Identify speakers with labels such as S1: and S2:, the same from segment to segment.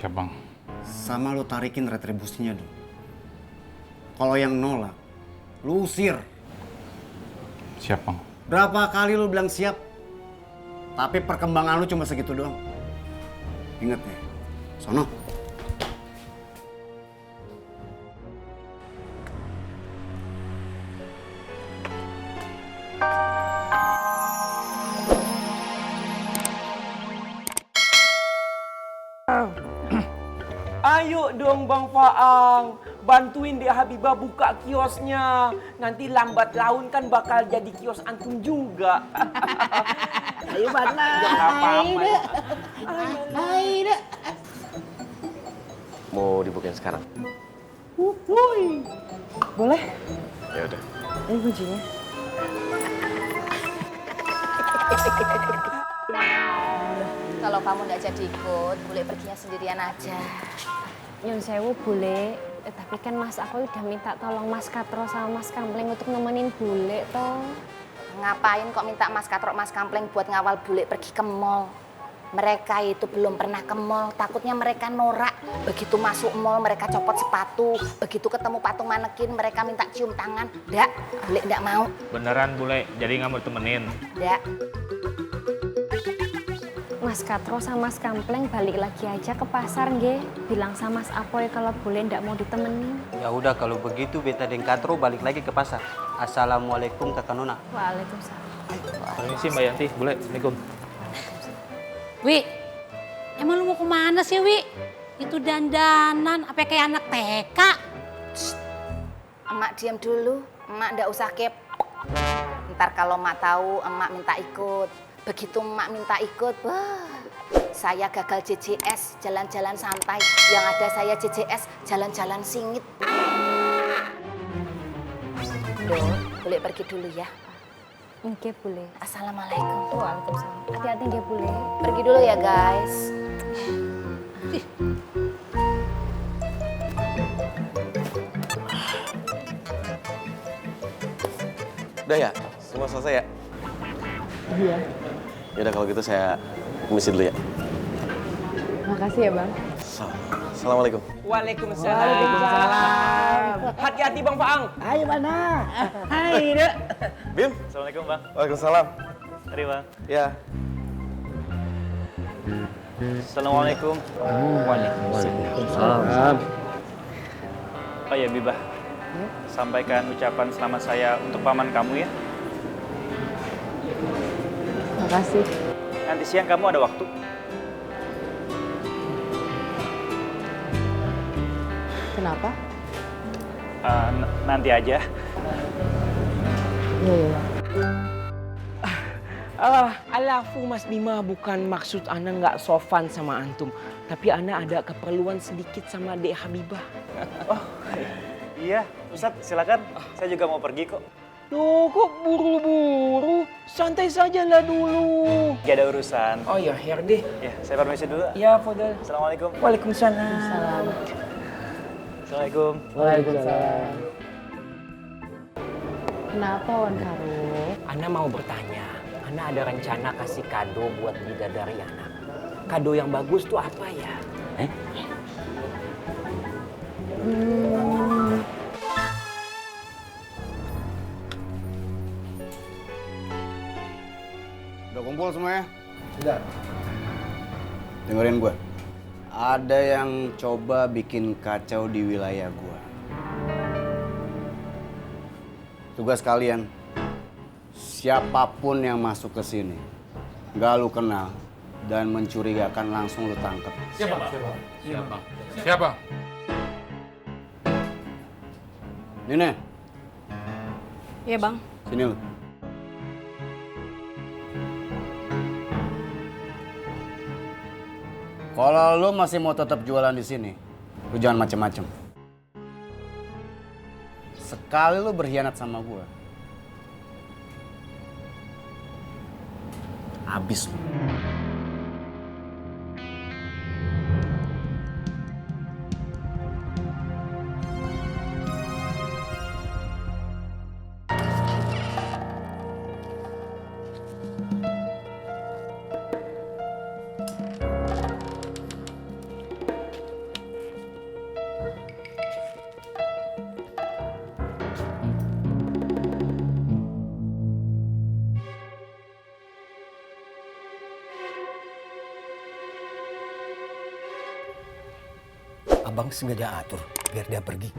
S1: Siap, Bang.
S2: Sama lu tarikin retribusinya dong. Kalau yang nolak, lu usir.
S1: Siap, Bang.
S2: Berapa kali lu bilang siap, tapi perkembangan lu cuma segitu doang. Ingat ya, sono.
S3: Ayo dong Bang Faang, bantuin Dek Habibah buka kiosnya. Nanti lambat laun kan bakal jadi kios antum juga.
S4: Ayo mana?
S3: Jangan apa-apa.
S4: Ayo.
S5: Mau dibukain sekarang?
S4: Wuih. Boleh?
S5: Ya udah.
S4: Ini kuncinya.
S6: Kalau kamu nggak jadi ikut, boleh perginya sendirian aja.
S7: Nyun sewu bule, tapi kan Mas aku udah minta tolong Mas Katro sama Mas Kampleng untuk nemenin bule toh.
S6: Ngapain kok minta Mas Katro, Mas Kampleng buat ngawal bule pergi ke mall? Mereka itu belum pernah ke mall, takutnya mereka norak. Begitu masuk mall mereka copot sepatu, begitu ketemu patung manekin mereka minta cium tangan. Ndak, bule ndak mau.
S8: Beneran bule, jadi nggak mau temenin?
S6: Ndak.
S7: Mas Katro sama Mas Kampleng balik lagi aja ke pasar nggih. Bilang sama Mas Apoy kalau bule ndak mau ditemenin.
S9: Ya udah kalau begitu beta dan Katro balik lagi ke pasar. Assalamualaikum Kakak Nona.
S7: Waalaikumsalam.
S8: Permisi Mbak Yanti, bule. Assalamualaikum.
S4: Wi, emang lu mau kemana sih Wi? Itu dandanan, apa kayak anak TK?
S6: Emak diam dulu, emak ndak usah kepo. Ntar kalau emak tahu, emak minta ikut. Begitu emak minta ikut, wah, saya gagal JJS, jalan-jalan santai. Yang ada saya JJS, jalan-jalan singit. Duh, boleh pergi dulu ya.
S7: Nggih bule.
S6: Assalamualaikum.
S7: Waalaikumsalam. Hati-hati nggih bule.
S6: Pergi dulu ya guys.
S5: Udah ya? Semua selesai ya?
S4: Iya.
S5: Yaudah kalau gitu saya permisi dulu ya.
S4: Makasih ya Bang.
S5: Assalamualaikum.
S3: Waalaikumsalam. Hati-hati Bang Faang.
S4: Ayo mana? Ayo.
S5: Bim?
S8: Assalamualaikum Bang.
S5: Waalaikumsalam.
S8: Mari Bang.
S5: Ya.
S8: Assalamualaikum.
S9: Waalaikumsalam.
S8: Oh ya Bibah, sampaikan ucapan selamat saya untuk paman kamu ya.
S4: Makasih.
S8: Nanti siang kamu ada waktu?
S4: Kenapa?
S8: Nanti aja.
S4: Iya.
S3: Alafu Mas Bima, bukan maksud Ana nggak sopan sama antum. Tapi Ana ada keperluan sedikit sama Dek Habibah.
S8: Iya, Ustadz silakan. Saya juga mau pergi kok.
S3: Loh, kok buru-buru? Santai saja lah dulu.
S8: Gak ada urusan.
S3: Oh ya, Herdi.
S8: Ya, saya permisi dulu.
S3: Ya, Fadal.
S8: Assalamualaikum.
S3: Waalaikumsalam.
S8: Assalamualaikum.
S4: Waalaikumsalam. Kenapa Wan Karo?
S3: Ana mau bertanya. Ana ada rencana kasih kado buat bidadari Ana. Kado yang bagus tuh apa ya?
S2: Udah kumpul semuanya? Sudah. Dengerin gue. Ada yang coba bikin kacau di wilayah gue. Tugas kalian, siapapun yang masuk ke sini, nggak lu kenal dan mencurigakan langsung lu tangkap.
S1: Siapa?
S2: Nene,
S4: Iya Bang.
S2: sini lu. Kalau lu masih mau tetap jualan di sini, lu jangan macem-macem. Sekali lu berkhianat sama gua, habis lu.
S10: Abang sengaja atur biar dia pergi.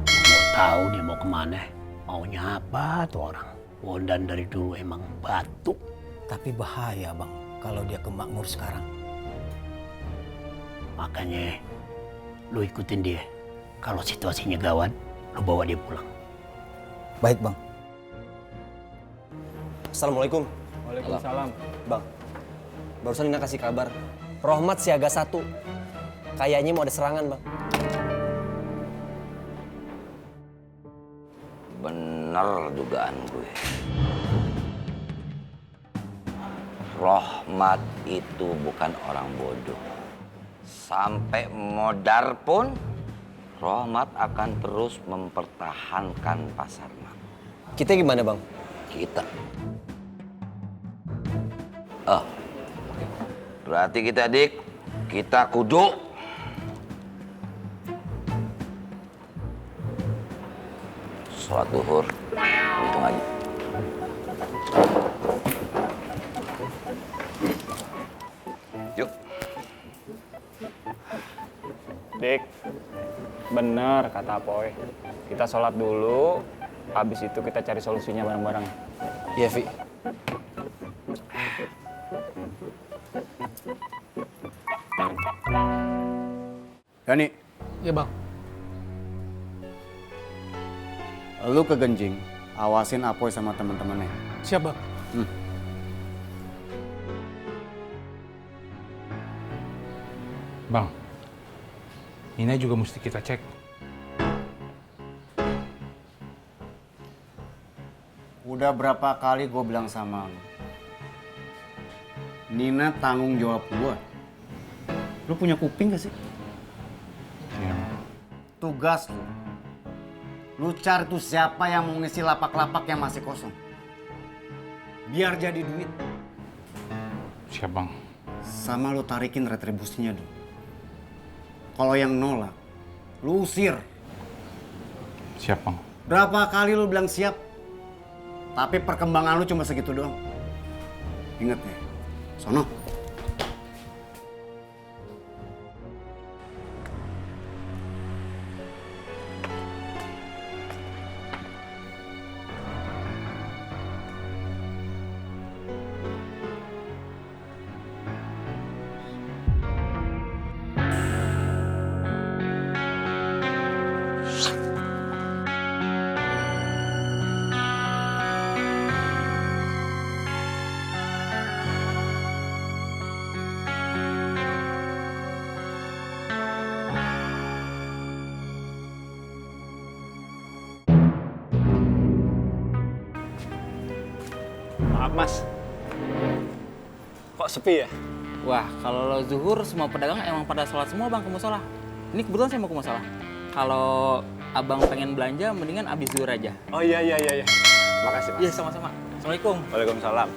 S11: Mau tahu dia mau kemana? Maunya apa tuh orang? Bondan dari dulu emang batu.
S10: Tapi bahaya bang kalau dia ke Makmur sekarang.
S11: Makanya lu ikutin dia. Kalau situasinya gawat, lu bawa dia pulang.
S10: Baik bang.
S12: Assalamualaikum.
S8: Waalaikumsalam.
S12: Bang, barusan Nina kasih kabar. Rohmat siaga 1. Kayaknya mau ada serangan, Bang.
S13: Bener dugaan gue. Rohmat itu bukan orang bodoh. Sampai modar pun, Rohmat akan terus mempertahankan pasarnya.
S12: Kita gimana, Bang?
S13: Kita. Berarti kita, Dik, kita kudu sholat duhur, hitung aja. Yuk.
S8: Dik, bener kata Apoy. Kita sholat dulu, habis itu kita cari solusinya bareng-bareng.
S12: Iya, Vi.
S2: Dani.
S10: Iya bang.
S2: Lu ke Genjing, awasin Apoy sama teman-temannya.
S10: Siap bang.
S1: Bang, Nina juga mesti kita cek.
S2: Udah berapa kali gue bilang sama lu, Nina tanggung jawab gue. Lu punya kuping gak sih?
S1: Ya.
S2: Tugas lu cari tuh siapa yang mau ngisi lapak-lapak yang masih kosong. Biar jadi duit.
S1: Siap bang.
S2: Sama lu tarikin retribusinya dong. Kalau yang nolak, lu usir.
S1: Siap bang.
S2: Berapa kali lu bilang siap, tapi perkembangan lu cuma segitu doang. Ingat ya, sono.
S8: Maaf mas, kok sepi ya?
S14: Wah, kalau lo zuhur semua pedagang emang pada sholat semua bang ke musola. Ini kebetulan saya mau ke musola. Kalau abang pengen belanja, mendingan abis zuhur aja.
S8: Oh iya. Makasih mas.
S14: Iya sama-sama. Assalamualaikum.
S8: Waalaikumsalam.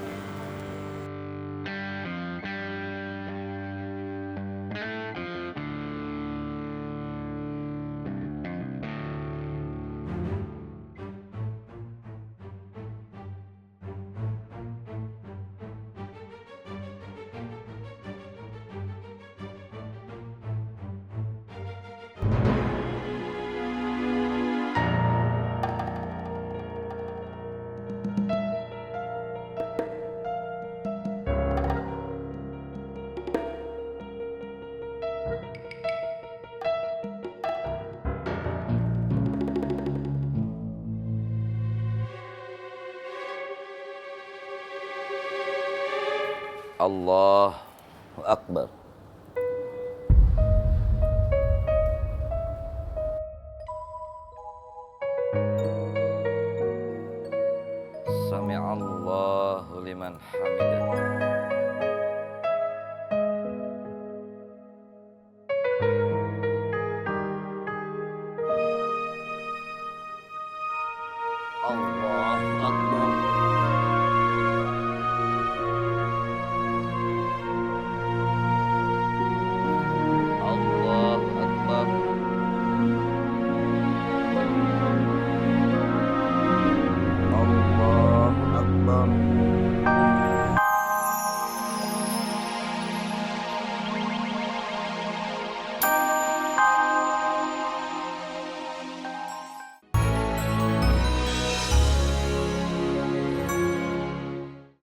S13: Allahu Akbar. Sami'allahu liman hamidah.